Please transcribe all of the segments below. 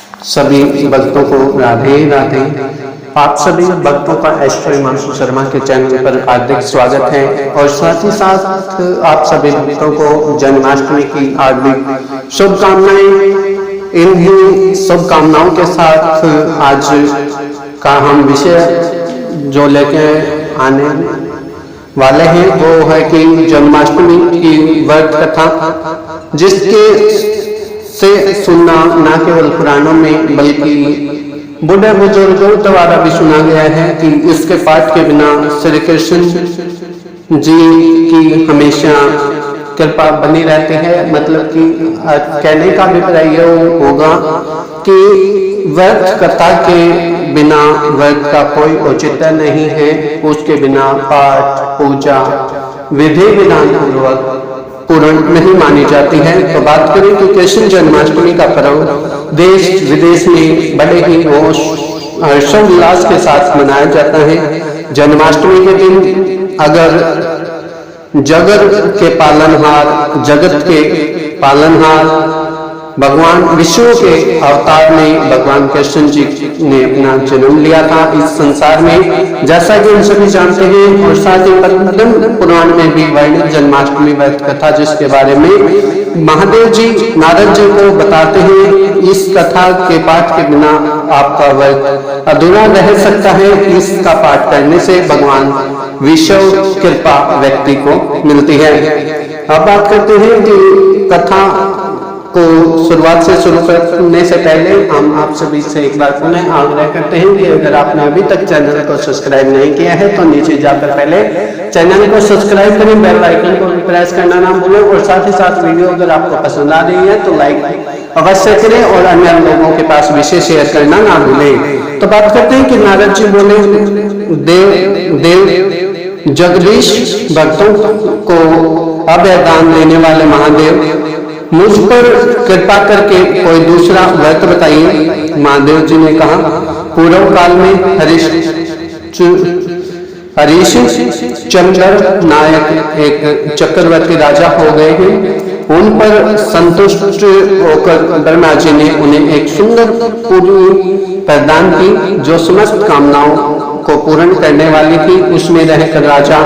सभी भक्तों को राधे राधे। आप सभी भक्तों का एस्ट्रो हिमांशु शर्मा के चैनल पर हार्दिक स्वागत है और साथ ही साथ आप सभी भक्तों को जन्माष्टमी की हार्दिक शुभकामनाएं। इन्हीं शुभकामनाओं के साथ आज का हम विषय जो लेके आने वाले हैं वो है कि जन्माष्टमी की व्रत कथा, जिसके से सुनना न केवल पुराणों में बल्कि बूढ़े बुजुर्गों द्वारा भी सुना गया है कि इसके पाठ के बिना श्री कृष्ण जी की हमेशा कृपा बनी रहती है। मतलब कि कहने का अभिप्राय यह होगा कि व्रत कथा के बिना व्रत का कोई औचित्य नहीं है, उसके बिना पाठ पूजा विधि विधान पूर्वक पूर्ण नहीं मानी जाती है। तो बात करें कि कृष्ण जन्माष्टमी का पर्व देश विदेश में बड़े ही हर्षोल्लास के साथ मनाया जाता है। जन्माष्टमी के दिन अगर जगत के पालनहार भगवान विष्णु के अवतार में भगवान कृष्ण जी ने अपना जन्म लिया था इस संसार में, जैसा कि हम सभी जानते हैं। और साथ ही पद्म पुराण में भी वर्णित जन्माष्टमी व्रत कथा, जिसके बारे में महादेव जी नारद जी को बताते हैं, इस कथा के पाठ के बिना आपका व्रत अधूरा रह सकता है। इसका पाठ करने से भगवान विष्णु कृपा व्यक्ति को मिलती है। अब बात करते हैं कि कथा को शुरुआत से शुरू करने से पहले हम आप सभी से एक बार पुनः आग्रह करते हैं कि अगर आपने अभी तक चैनल को सब्सक्राइब नहीं किया है तो नीचे जाकर पहले चैनल को सब्सक्राइब करें, बेल आइकन को भी प्रेस करना ना भूलें और साथ ही साथ वीडियो अगर आपको पसंद आ रही है तो लाइक अवश्य करें और अन्य लोगों के पास विशेष शेयर करना ना भूलें। तो बात करते हैं कि नारद जी बोले, देव जगदीश भक्तों को अभय दान देने वाले महादेव, मुझ पर कृपा करके कोई दूसरा व्रत बताइए। महादेव जी ने कहा, पूर्व काल में हरीश चंद्र नायक एक चक्रवर्ती राजा हो गए हैं। उन पर संतुष्ट होकर ब्रह्मा जी ने उन्हें एक सुंदर पुत्री प्रदान की जो समस्त कामनाओं को पूर्ण करने वाली थी। उसमें रहकर राजा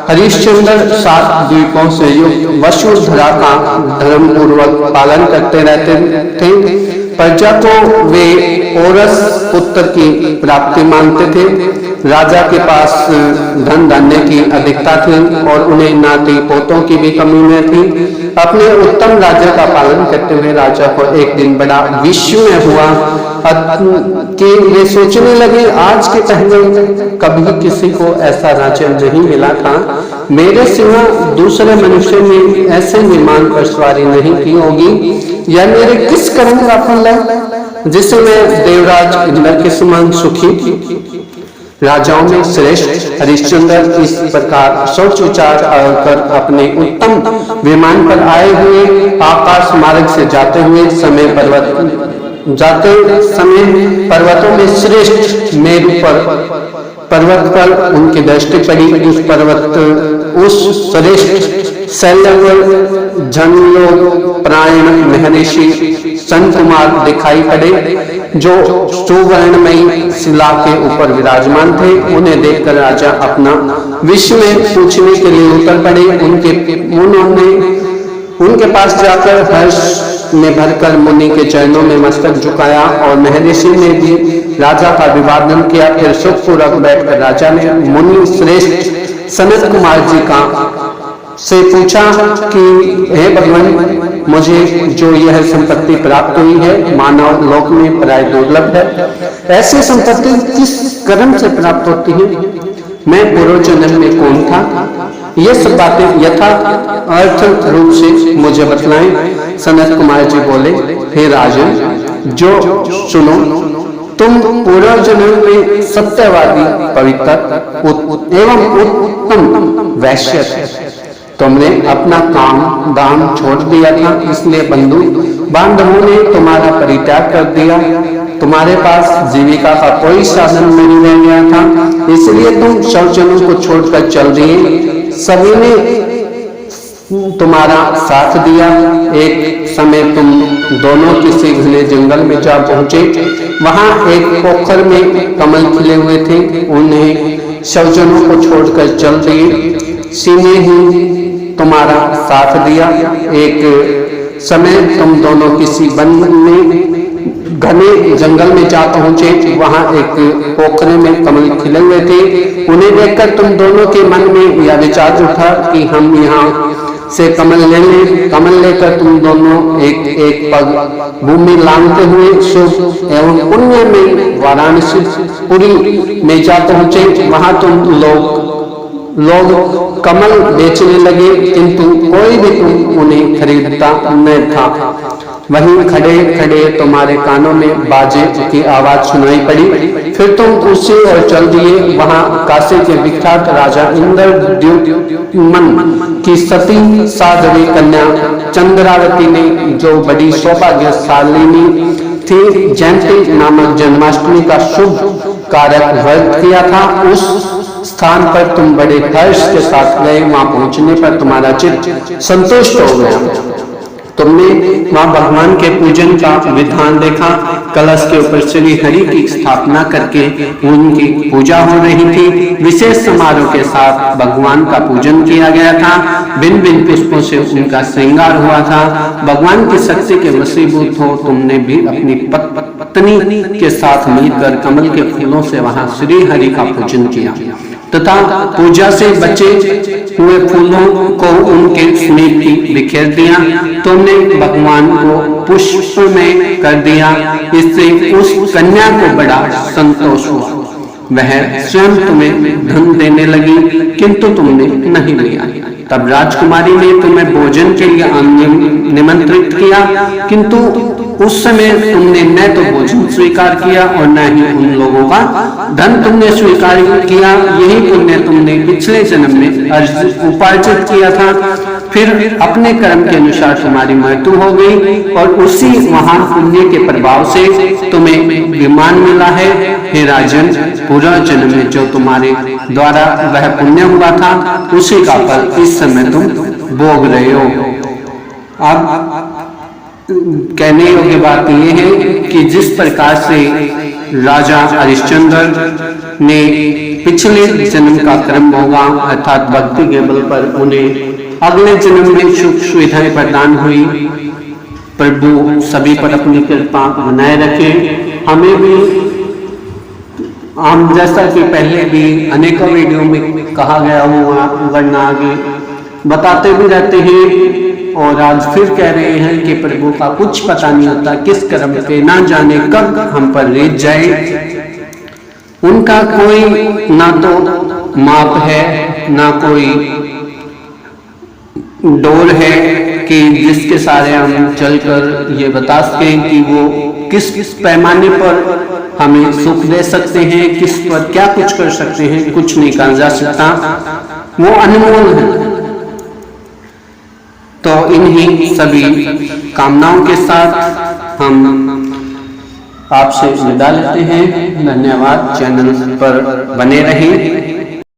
हरिश्चंद्र 7 द्वीपों से युक्त वसुंधरा का धर्म पूर्वक पालन करते रहते थे। प्रजा को वे औरस पुत्र की प्राप्ति मानते थे। राजा के पास धन धान्य की अधिकता थी और उन्हें नाती पोतों की भी कमी न थी। अपने उत्तम राज्य का पालन करते हुए राजा को एक दिन बड़ा विस्मय हुआ कि वे सोचने लगे, आज के पहले कभी किसी को ऐसा राज्य नहीं मिला था। मेरे सिवा दूसरे मनुष्य ने ऐसे निर्माण पर सवारी नहीं की होगी। यह मेरे किस कर्म का फल है जिससे मैं देवराज इंद्र के समान सुखी राजाओं में श्रेष्ठ हरिश्चंद्र इस प्रकार सोच विचार कर अपने उत्तम विमान पर आए हुए आकाश मार्ग से जाते समय पर्वतों में श्रेष्ठ मेरु पर्वत पर उनकी दृष्टि पड़ी। उस श्रेष्ठ शैलवर जनलोक प्रायण महर्षि संत कुमार दिखाई पड़े जो सुवर्णमयी शिला के ऊपर विराजमान थे। उन्हें देखकर राजा अपना विस्मय पूछने के लिए उतर पड़े। उनके पास जाकर हर्ष में भरकर मुनि के चरणों में मस्तक झुकाया और महर्षि ने भी राजा का अभिवादन किया। फिर सुखपूर्वक बैठकर राजा ने मुनि श्रेष्ठ सनत कुमार जी का से पूछा कि हे भगवान, मुझे जो यह संपत्ति प्राप्त हुई है मानव लोक में प्राय दुर्लभ है। ऐसी संपत्ति किस कर्म से प्राप्त होती है? मैं पूर्व जन्म में कौन था? ये सब बातें यथा अर्थ रूप से मुझे बतलाएं। सनत कुमार जी बोले, हे राजन, जो सुनो, तुम पूर्व जन्म में सत्यवादी, पवित्र एवं उत्तम वैश्य थे। तुमने अपना काम दान छोड़ दिया था, इसलिए बंधु बांधवों ने तुम्हारा परित्याग कर दिया। तुम्हारे पास जीविका का कोई साधन नहीं रह गया था, इसलिए तुम सब जनों को छोड़कर चल दिए। सभी ने तुम्हारा साथ दिया। एक समय तुम दोनों किसी घने जंगल में जा पहुंचे। वहां एक पोखर में कमल खिले हुए थे। उन्हें स्वजनों को छोड़कर चल दिए। सीने ही तुम्हारा साथ दिया। एक समय तुम दोनों किसी वन में घने जंगल में जा पहुंचे। वहां एक पोखरे में कमल खिले हुए थे। उन्हें देखकर तुम दोनों के मन में यह विचार उठा कि हम यहाँ से कमल ले लें। कमल लेकर तुम दोनों एक एक पग भूमि लांघते हुए शुभ एवं पुण्य में वाराणसी पुरी में जा पहुंचे। वहां तुम लोग कमल बेचने लगे, किंतु कोई भी उन्हें खरीदता न था। वहीं खड़े खड़े तुम्हारे कानों में बाजे की आवाज सुनाई पड़ी। फिर तुम उससे और चल दिए। वहां काशी के विख्यात राजा इंद्रद्युम्न की सती साध्वी कन्या चंद्रावती ने, जो बड़ी सौभाग्यशालिनी थी, जयंती नामक जन्माष्टमी का शुभ कारक व्रत किया था। उस स्थान पर तुम बड़े हर्ष के साथ गए। वहां पहुंचने पर तुम्हारा चित्त संतुष्ट हो गया। तुमने वहां भगवान के पूजन का विधान देखा। कलश के ऊपर श्री हरि की स्थापना करके उनकी पूजा हो रही थी। विशेष समारोह के साथ भगवान का पूजन किया गया था। भिन्न भिन्न पुष्पों से उनका श्रृंगार हुआ था। भगवान की शक्ति के वशीभूत हो तुमने भी अपनी पत्नी के साथ मिलकर कमल के फूलों से वहां श्री हरि का पूजन किया तथा पूजा से बचे हुए फूलों को उनके समीप बिखेर दिया। तुमने भगवान को पुष्प में कर दिया। इससे उस कन्या को बड़ा संतोष हुआ। वह स्वयं तुम्हें धन देने लगी, किंतु तुमने नहीं लिया। तब राजकुमारी ने तुम्हें भोजन के लिए निमंत्रित किया, किंतु उस समय तुमने न तो भोजन स्वीकार किया और न ही उन लोगों का धन तुमने स्वीकार किया। यही पुण्य तुमने पिछले जन्म में उपार्जित किया था। फिर अपने कर्म के अनुसार तुम्हारी मृत्यु हो गई और उसी महान पुण्य के प्रभाव से तुम्हें विमान मिला है। हे राजन, पूरा जन्म में जो तुम्हारे द्वारा वह पुण्य हुआ था, उसी का फल इस समय तुम भोग रहे हो। अब कहने योग्य बात यह है कि जिस प्रकार से राजा हरिश्चंद्र ने पिछले जन्म का कर्म भोगा, अर्थात भक्ति के बल पर उन्हें अगले जन्म में सुख सुविधाएं प्रदान हुई। प्रभु सभी पर अपनी कृपा बनाए रखे। हमें भी, हम जैसा कि पहले भी अनेकों वीडियो में कहा गया हुआ, वरना आगे बताते भी रहते हैं और आज फिर कह रहे हैं कि प्रभु का कुछ पता नहीं होता, किस कर्म पे ना जाने कब हम पर रीत जाए। उनका कोई ना तो माप है, ना कोई डोर है कि जिसके सारे हम चलकर ये बता सकें कि वो किस पैमाने पर हमें सुख दे सकते हैं, किस पर क्या कुछ कर सकते हैं। कुछ नहीं कहा जा सकता, वो अनमोल है। तो इन्हीं सभी कामनाओं के साथ हम आपसे विदा लेते हैं। धन्यवाद। चैनल पर बने रहें।